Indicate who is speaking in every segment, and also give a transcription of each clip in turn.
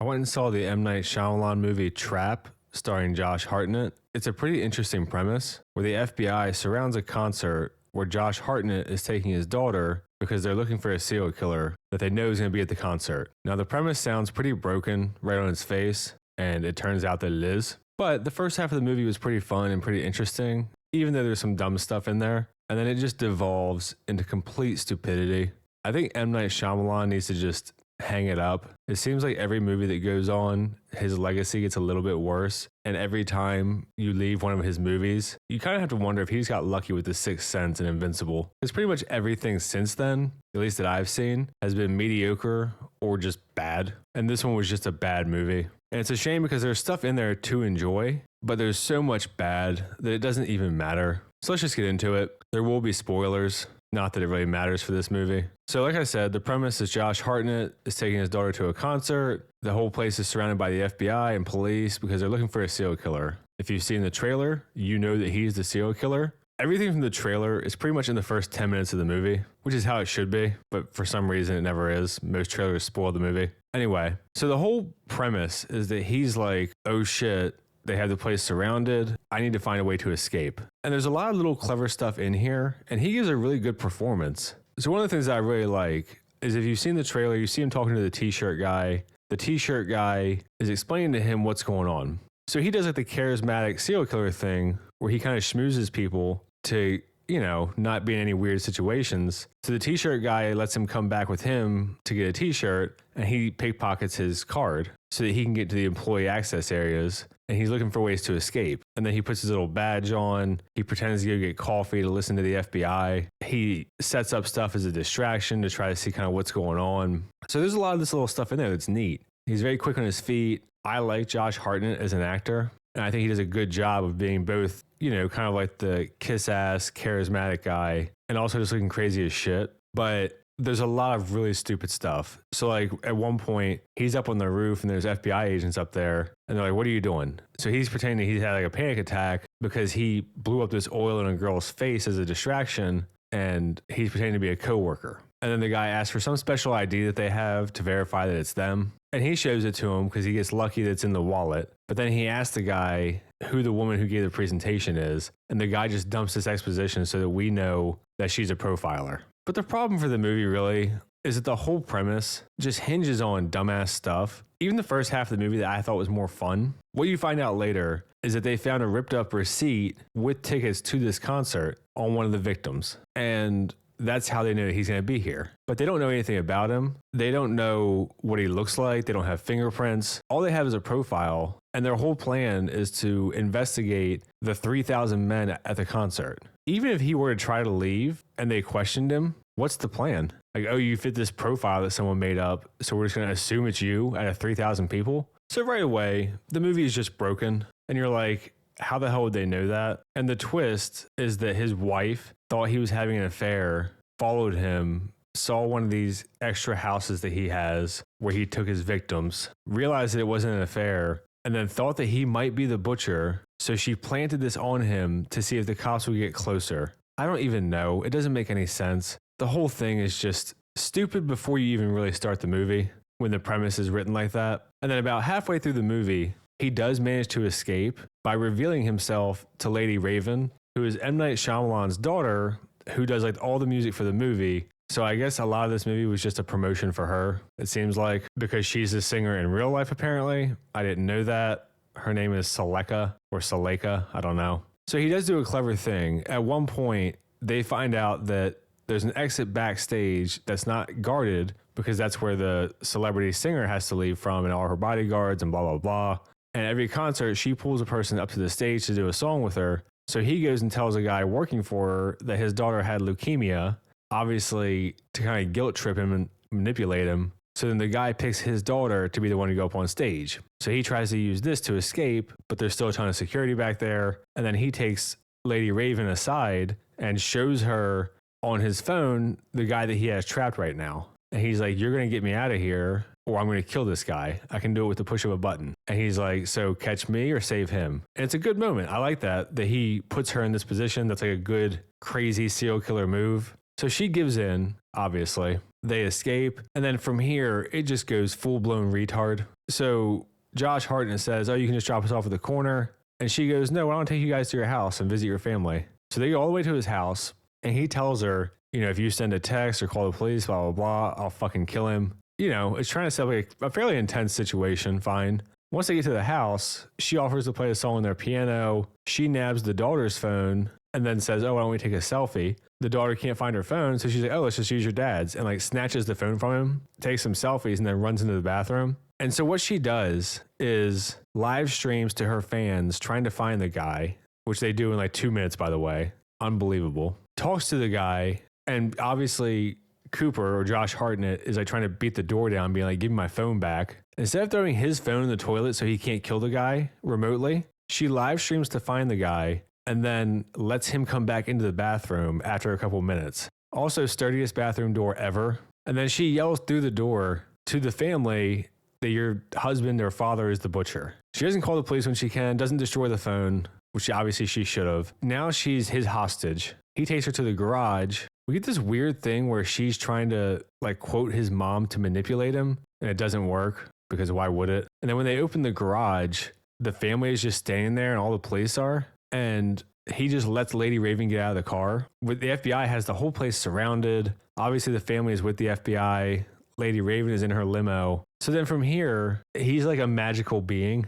Speaker 1: I went and saw the M. Night Shyamalan movie Trap, starring Josh Hartnett. It's a pretty interesting premise where the FBI surrounds a concert where Josh Hartnett is taking his daughter because they're looking for a serial killer that they know is going to be at the concert. Now, the premise sounds pretty broken right on its face, and it turns out that it is. But the first half of the movie was pretty fun and pretty interesting, even though there's some dumb stuff in there. And then it just devolves into complete stupidity. I think M. Night Shyamalan needs to just hang it up. It seems like every movie that goes on, his legacy gets a little bit worse. And every time you leave one of his movies, you kind of have to wonder if he's got lucky with The Sixth Sense and Invincible. Because pretty much everything since then, at least that I've seen, has been mediocre or just bad. And this one was just a bad movie. And it's a shame because there's stuff in there to enjoy, but there's so much bad that it doesn't even matter. So let's just get into it. There will be spoilers. Not that it really matters for this movie. So like I said, the premise is Josh Hartnett is taking his daughter to a concert. The whole place is surrounded by the FBI and police because they're looking for a serial killer. If you've seen the trailer, you know that he's the serial killer. Everything from the trailer is pretty much in the first 10 minutes of the movie, which is how it should be. But for some reason, it never is. Most trailers spoil the movie. Anyway, so the whole premise is that he's like, oh shit, they have the place surrounded. I need to find a way to escape. And there's a lot of little clever stuff in here, and he gives a really good performance. So one of the things that I really like is if you've seen the trailer, you see him talking to the t-shirt guy. The t-shirt guy is explaining to him what's going on. So he does like the charismatic serial killer thing where he kind of schmoozes people to, you know, not be in any weird situations. So the t-shirt guy lets him come back with him to get a t-shirt, and he pickpockets his card so that he can get to the employee access areas. And he's looking for ways to escape. And then he puts his little badge on. He pretends to go get coffee to listen to the FBI. He sets up stuff as a distraction to try to see kind of what's going on. So there's a lot of this little stuff in there that's neat. He's very quick on his feet. I like Josh Hartnett as an actor. And I think he does a good job of being both, you know, kind of like the kiss-ass, charismatic guy and also just looking crazy as shit. But there's a lot of really stupid stuff. So like at one point, he's up on the roof and there's FBI agents up there and they're like, what are you doing? So he's pretending he's had like a panic attack because he blew up this oil in a girl's face as a distraction, and he's pretending to be a coworker. And then the guy asks for some special ID that they have to verify that it's them. And he shows it to him because he gets lucky that it's in the wallet. But then he asks the guy who the woman who gave the presentation is. And the guy just dumps this exposition so that we know that she's a profiler. But the problem for the movie really is that the whole premise just hinges on dumbass stuff. Even the first half of the movie that I thought was more fun. What you find out later is that they found a ripped up receipt with tickets to this concert on one of the victims. And that's how they know that he's going to be here. But they don't know anything about him. They don't know what he looks like. They don't have fingerprints. All they have is a profile. And their whole plan is to investigate the 3,000 men at the concert. Even if he were to try to leave and they questioned him, what's the plan? Like, oh, you fit this profile that someone made up, so we're just going to assume it's you out of 3,000 people? So right away, the movie is just broken. And you're like, how the hell would they know that? And the twist is that his wife thought he was having an affair, followed him, saw one of these extra houses that he has where he took his victims, realized that it wasn't an affair, and then thought that he might be the butcher. So she planted this on him to see if the cops would get closer. I don't even know. It doesn't make any sense. The whole thing is just stupid before you even really start the movie when the premise is written like that. And then about halfway through the movie, he does manage to escape by revealing himself to Lady Raven, who is M. Night Shyamalan's daughter, who does like all the music for the movie. So I guess a lot of this movie was just a promotion for her, it seems like, because she's a singer in real life, apparently. I didn't know that. Her name is Seleka or Seleka. I don't know. So he does do a clever thing. At one point, they find out that there's an exit backstage that's not guarded because that's where the celebrity singer has to leave from and all her bodyguards and blah, blah, blah. And every concert, she pulls a person up to the stage to do a song with her. So he goes and tells a guy working for her that his daughter had leukemia, obviously to kind of guilt trip him and manipulate him. So then the guy picks his daughter to be the one to go up on stage. So he tries to use this to escape, but there's still a ton of security back there. And then he takes Lady Raven aside and shows her on his phone the guy that he has trapped right now. And he's like, you're going to get me out of here or I'm going to kill this guy. I can do it with the push of a button. And he's like, so catch me or save him. And it's a good moment. I like that he puts her in this position. That's like a good, crazy serial killer move. So she gives in, obviously. They escape. And then from here, it just goes full blown retard. So Josh Hartnett says, oh, you can just drop us off at the corner. And she goes, no, I want to take you guys to your house and visit your family. So they go all the way to his house. And he tells her, if you send a text or call the police, blah, blah, blah, I'll fucking kill him. It's trying to set up a fairly intense situation. Fine. Once they get to the house, she offers to play a song on their piano. She nabs the daughter's phone and then says, oh, why don't we take a selfie? The daughter can't find her phone. So she's like, oh, let's just use your dad's, and like snatches the phone from him, takes some selfies, and then runs into the bathroom. And so what she does is live streams to her fans trying to find the guy, which they do in like 2 minutes, by the way. Unbelievable. Talks to the guy, and obviously Cooper or Josh Hartnett is like trying to beat the door down, being like, give me my phone back. Instead of throwing his phone in the toilet so he can't kill the guy remotely, she live streams to find the guy and then lets him come back into the bathroom after a couple minutes. Also, sturdiest bathroom door ever. And then she yells through the door to the family that your husband or father is the butcher. She doesn't call the police when she can, doesn't destroy the phone, which obviously she should have. Now she's his hostage. He takes her to the garage. We get this weird thing where she's trying to like quote his mom to manipulate him, and it doesn't work because why would it? And then when they open the garage, the family is just staying there and all the police are, and he just lets Lady Raven get out of the car. The FBI has the whole place surrounded. Obviously the family is with the FBI. Lady Raven is in her limo. So then from here, he's like a magical being.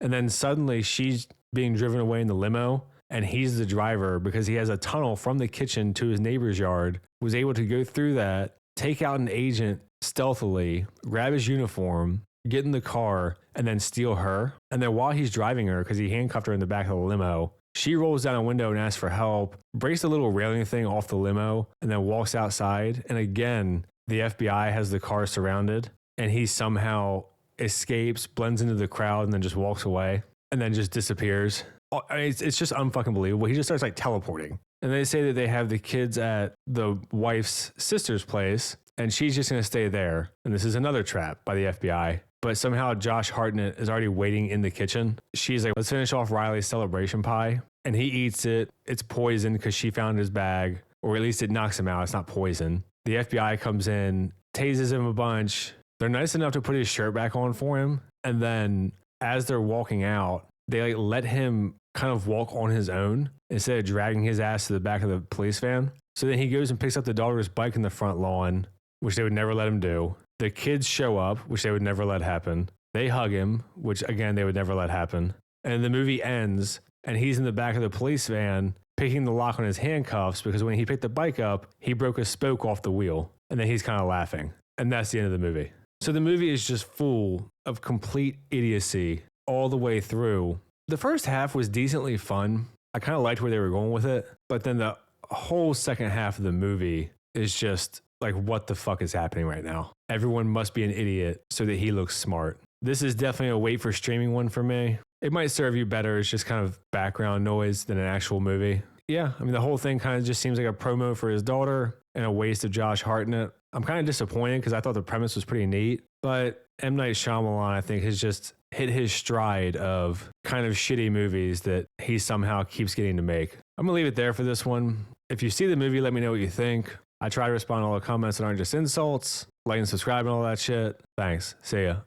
Speaker 1: And then suddenly she's being driven away in the limo, and he's the driver because he has a tunnel from the kitchen to his neighbor's yard, was able to go through that, take out an agent stealthily, grab his uniform, get in the car, and then steal her. And then while he's driving her, because he handcuffed her in the back of the limo, she rolls down a window and asks for help, breaks the little railing thing off the limo, and then walks outside. And again, the FBI has the car surrounded, and he somehow escapes, blends into the crowd, and then just walks away, and then just disappears. I mean, it's just unfucking believable. He just starts like teleporting. And they say that they have the kids at the wife's sister's place, and she's just going to stay there. And this is another trap by the FBI. But somehow Josh Hartnett is already waiting in the kitchen. She's like, let's finish off Riley's celebration pie. And he eats it. It's poison because she found his bag, or at least it knocks him out. It's not poison. The FBI comes in, tases him a bunch. They're nice enough to put his shirt back on for him. And then as they're walking out, they like let him kind of walk on his own instead of dragging his ass to the back of the police van. So then he goes and picks up the daughter's bike in the front lawn, which they would never let him do. The kids show up, which they would never let happen. They hug him, which again, they would never let happen. And the movie ends, and he's in the back of the police van picking the lock on his handcuffs because when he picked the bike up, he broke a spoke off the wheel. And then he's kind of laughing. And that's the end of the movie. So the movie is just full of complete idiocy all the way through. The first half was decently fun. I kind of liked where they were going with it. But then the whole second half of the movie is just like, what the fuck is happening right now? Everyone must be an idiot so that he looks smart. This is definitely a wait for streaming one for me. It might serve you better as just kind of background noise than an actual movie. Yeah, I mean, the whole thing kind of just seems like a promo for his daughter and a waste of Josh Hartnett. I'm kind of disappointed because I thought the premise was pretty neat. But M. Night Shyamalan, I think, has just hit his stride of kind of shitty movies that he somehow keeps getting to make. I'm going to leave it there for this one. If you see the movie, let me know what you think. I try to respond to all the comments that aren't just insults. Like and subscribe and all that shit. Thanks. See ya.